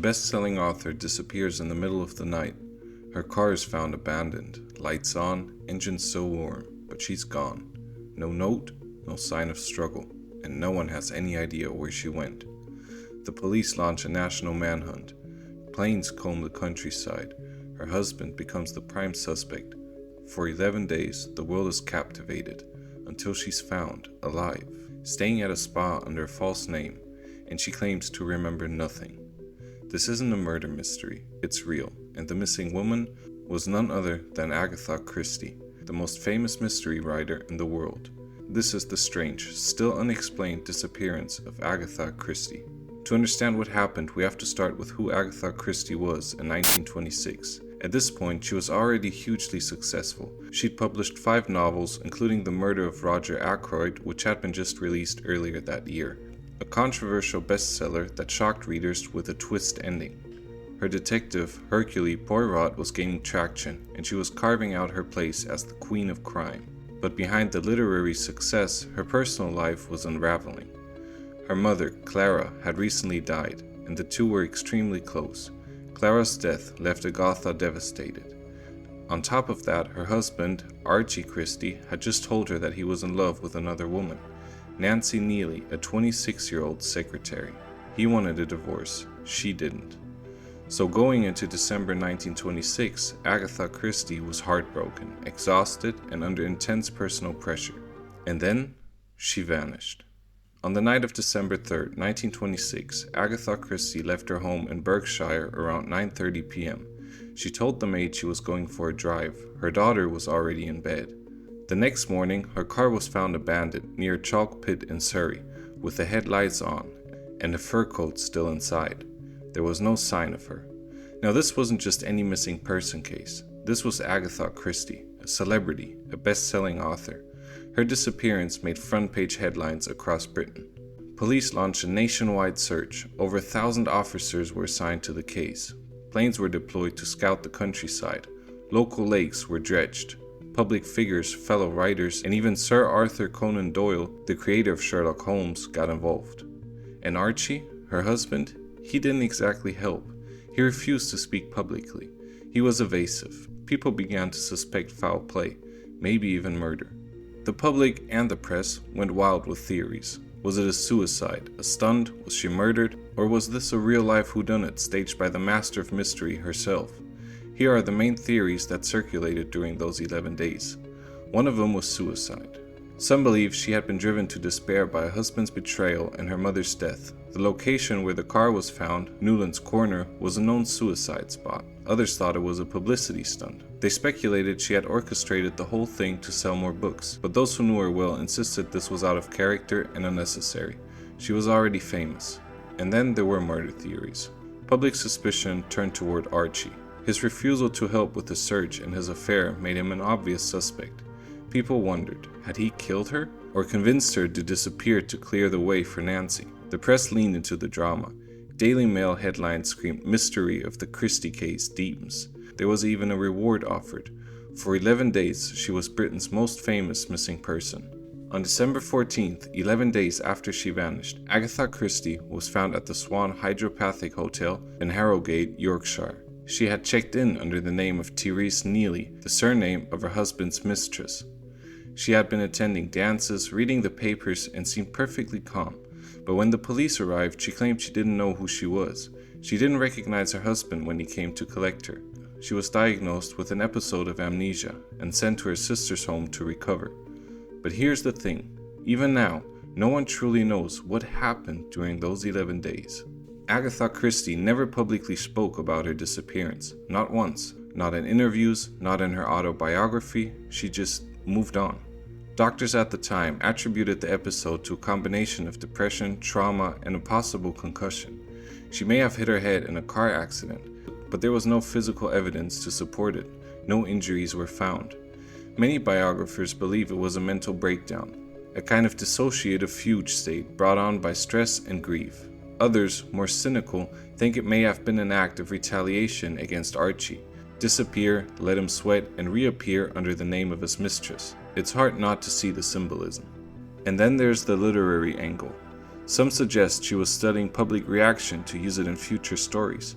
best-selling author disappears in the middle of the night. Her car is found abandoned, lights on, engine still warm, but she's gone. No note, no sign of struggle, and no one has any idea where she went. The police launch a national manhunt. Planes comb the countryside. Her husband becomes the prime suspect. For 11 days, the world is captivated, until she's found, alive, staying at a spa under a false name, and she claims to remember nothing. This isn't a murder mystery, it's real, and the missing woman was none other than Agatha Christie, the most famous mystery writer in the world. This is the strange, still unexplained disappearance of Agatha Christie. To understand what happened, we have to start with who Agatha Christie was in 1926. At this point, she was already hugely successful. She'd published 5 novels, including The Murder of Roger Ackroyd, which had been just released earlier that year. A controversial bestseller that shocked readers with a twist ending. Her detective, Hercule Poirot, was gaining traction, and she was carving out her place as the queen of crime. But behind the literary success, her personal life was unraveling. Her mother, Clara, had recently died, and the two were extremely close. Clara's death left Agatha devastated. On top of that, her husband, Archie Christie, had just told her that he was in love with another woman, Nancy Neely, a 26-year-old secretary. He wanted a divorce, she didn't. So going into December 1926, Agatha Christie was heartbroken, exhausted, and under intense personal pressure. And then, she vanished. On the night of December 3rd, 1926, Agatha Christie left her home in Berkshire around 9:30 p.m. She told the maid she was going for a drive. Her daughter was already in bed. The next morning, her car was found abandoned near a chalk pit in Surrey, with the headlights on and a fur coat still inside. There was no sign of her. Now, this wasn't just any missing person case. This was Agatha Christie, a celebrity, a best-selling author. Her disappearance made front-page headlines across Britain. Police launched a nationwide search. Over 1,000 officers were assigned to the case. Planes were deployed to scout the countryside. Local lakes were dredged. Public figures, fellow writers, and even Sir Arthur Conan Doyle, the creator of Sherlock Holmes, got involved. And Archie, her husband, he didn't exactly help. He refused to speak publicly. He was evasive. People began to suspect foul play, maybe even murder. The public and the press went wild with theories. Was it a suicide, a stunt, was she murdered, or was this a real-life whodunit staged by the master of mystery herself? Here are the main theories that circulated during those 11 days. One of them was suicide. Some believe she had been driven to despair by a husband's betrayal and her mother's death. The location where the car was found, Newlands Corner, was a known suicide spot. Others thought it was a publicity stunt. They speculated she had orchestrated the whole thing to sell more books, but those who knew her well insisted this was out of character and unnecessary. She was already famous. And then there were murder theories. Public suspicion turned toward Archie. His refusal to help with the search and his affair made him an obvious suspect. People wondered, had he killed her or convinced her to disappear to clear the way for Nancy? The press leaned into the drama. Daily Mail headlines screamed, "Mystery of the Christie case deepens." There was even a reward offered. For 11 days, she was Britain's most famous missing person. On December 14th, 11 days after she vanished, Agatha Christie was found at the Swan Hydropathic Hotel in Harrogate, Yorkshire. She had checked in under the name of Therese Neely, the surname of her husband's mistress. She had been attending dances, reading the papers, and seemed perfectly calm. But when the police arrived, she claimed she didn't know who she was. She didn't recognize her husband when he came to collect her. She was diagnosed with an episode of amnesia and sent to her sister's home to recover. But here's the thing. Even now, no one truly knows what happened during those 11 days. Agatha Christie never publicly spoke about her disappearance. Not once. Not in interviews, not in her autobiography. She just moved on. Doctors at the time attributed the episode to a combination of depression, trauma, and a possible concussion. She may have hit her head in a car accident, but there was no physical evidence to support it. No injuries were found. Many biographers believe it was a mental breakdown, a kind of dissociative fugue state brought on by stress and grief. Others, more cynical, think it may have been an act of retaliation against Archie. Disappear, let him sweat, and reappear under the name of his mistress. It's hard not to see the symbolism. And then there's the literary angle. Some suggest she was studying public reaction to use it in future stories.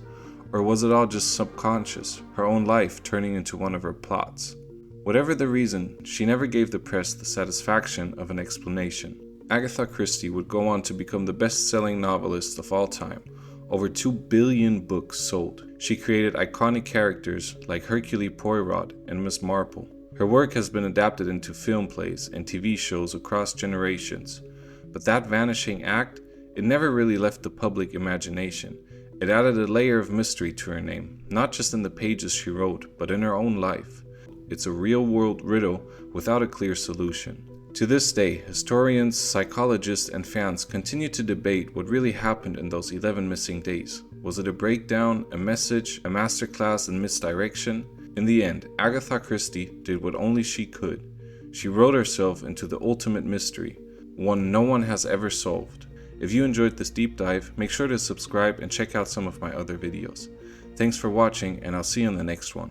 Or was it all just subconscious, her own life turning into one of her plots? Whatever the reason, she never gave the press the satisfaction of an explanation. Agatha Christie would go on to become the best-selling novelist of all time. Over 2 billion books sold. She created iconic characters like Hercule, Poirot, and Miss Marple. Her work has been adapted into film plays and TV shows across generations. But that vanishing act, it never really left the public imagination. It added a layer of mystery to her name, not just in the pages she wrote, but in her own life. It's a real-world riddle without a clear solution. To this day, historians, psychologists, and fans continue to debate what really happened in those 11 missing days. Was it a breakdown, a message, a masterclass in misdirection? In the end, Agatha Christie did what only she could. She wrote herself into the ultimate mystery, one no one has ever solved. If you enjoyed this deep dive, make sure to subscribe and check out some of my other videos. Thanks for watching, and I'll see you in the next one.